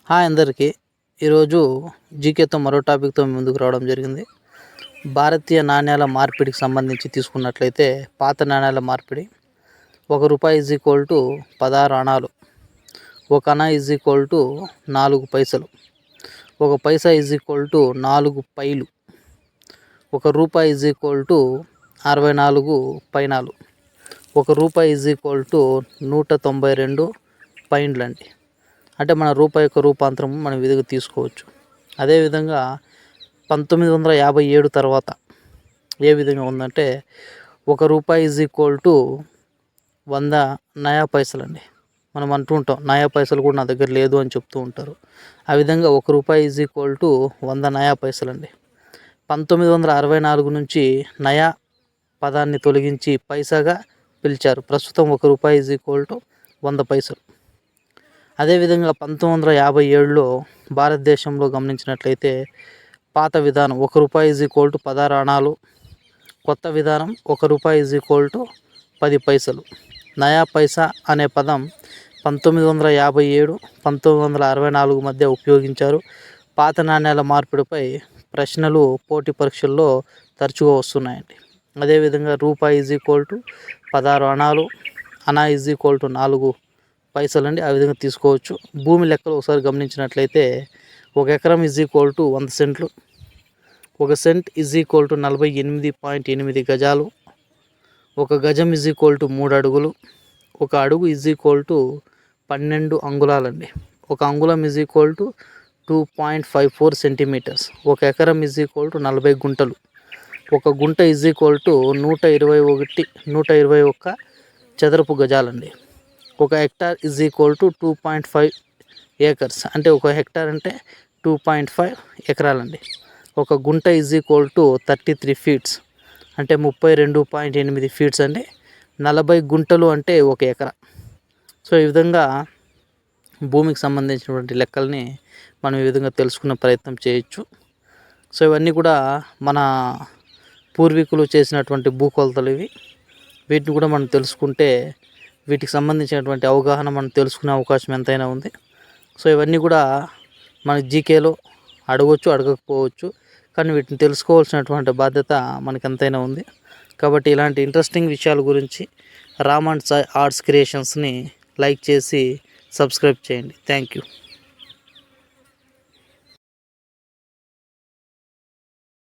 Hi అందరికీ. ఈరోజు జీకేతో మరో టాపిక్తో ముందుకు రావడం జరిగింది. భారతీయ నాణ్యాల మార్పిడికి సంబంధించి తీసుకున్నట్లయితే పాత నాణ్యాల మార్పిడి 1 రూపాయి ఈజ్ ఈక్వల్ టు 16 అణాలు, 1 అణా ఈజ్ ఈక్వల్ టు 4 పైసలు, 1 పైసా ఈజ్ ఈక్వల్ టు 4 పైలు, 1 రూపాయి ఈజ్ ఈక్వల్ టు 64 పైనాలు, 1 రూపాయి ఈజ్ ఈక్వల్ టు 192 పైండ్లు అండి. అంటే మన రూపాయి యొక్క రూపాంతరం మనం విధిగా తీసుకోవచ్చు. అదేవిధంగా 1957 తర్వాత ఏ విధంగా ఉందంటే 1 రూపాయి ఈజ్ ఈక్వల్ టు 100 నయా పైసలండి. మనం అంటూ ఉంటాం నయా పైసలు కూడా నా దగ్గర లేదు అని చెప్తూ ఉంటారు. ఆ విధంగా 1 రూపాయి ఈజ్ ఈక్వల్ టు 100 నయా పైసలండి. 1964 నుంచి నయా పదాన్ని తొలగించి పైసాగా పిలిచారు. ప్రస్తుతం 1 రూపాయి ఈజ్ ఈక్వల్ టు 100 పైసలు. అదేవిధంగా 1957లో భారతదేశంలో గమనించినట్లయితే పాత విధానం 1 రూపాయి ఈజ్ ఈక్వల్ టు 16 అణాలు, కొత్త విధానం 1 రూపాయి ఈజ్ ఈక్వల్ టు 10 పైసలు. నయా పైసా అనే పదం 1957, 1964 మధ్య ఉపయోగించారు. పాత నాణ్యాల మార్పిడిపై ప్రశ్నలు పోటీ పరీక్షల్లో తరచుగా వస్తున్నాయండి. అదేవిధంగా రూపాయి ఈజ్ ఈక్వల్ టు 16 అణాలు, అణా ఈజ్ ఈక్వల్ టు 4 పైసలు అండి. ఆ విధంగా తీసుకోవచ్చు. భూమి లెక్కలు ఒకసారి గమనించినట్లయితే 1 ఎకరం ఈజ్ ఈక్వల్ టు 100 సెంట్లు, 1 సెంట్ ఈజ్ ఈక్వల్ టు 48.8 గజాలు, 1 గజం ఈజ్ ఈక్వల్ టు 3 అడుగులు, 1 అడుగు ఈజ్ ఈక్వల్ టు 12 అంగుళాలండి, 1 అంగుళం ఈజ్ ఈక్వల్ టు 2.54 సెంటీమీటర్స్, 1 ఎకరం ఈజ్ ఈక్వల్ టు 40 గుంటలు, 1 గుంట ఈజ్ ఈక్వల్ టు 121 చదరపు గజాలండి, 1 hectare is equal to 2.5 acres. అంటే 1 హెక్టార్ అంటే 2.5 ఎకరాలండి. 1 గుంట ఈజ్ ఈక్వల్ టు 33 ఫీట్స్ అంటే 32.8 ఫీట్స్ అండి. 40 గుంటలు అంటే 1 ఎకరా. సో ఈ విధంగా భూమికి సంబంధించినటువంటి లెక్కల్ని మనం ఈ విధంగా తెలుసుకునే ప్రయత్నం చేయొచ్చు. సో ఇవన్నీ కూడా మన పూర్వీకులు చేసినటువంటి భూకొలతలు ఇవి. వీటిని కూడా మనం తెలుసుకుంటే వీటికి సంబంధించినటువంటి అవగాహన మనం తెలుసుకునే అవకాశం ఎంతైనా ఉంది. సో ఇవన్నీ కూడా మన జీకేలో అడగవచ్చు, అడగకపోవచ్చు, కానీ వీటిని తెలుసుకోవాల్సినటువంటి బాధ్యత మనకి ఎంతైనా ఉంది. కాబట్టి ఇలాంటి ఇంట్రెస్టింగ్ విషయాల గురించి రామ్ అండ్ సాయి ఆర్ట్స్ క్రియేషన్స్ని లైక్ చేసి సబ్స్క్రైబ్ చేయండి. Thank you.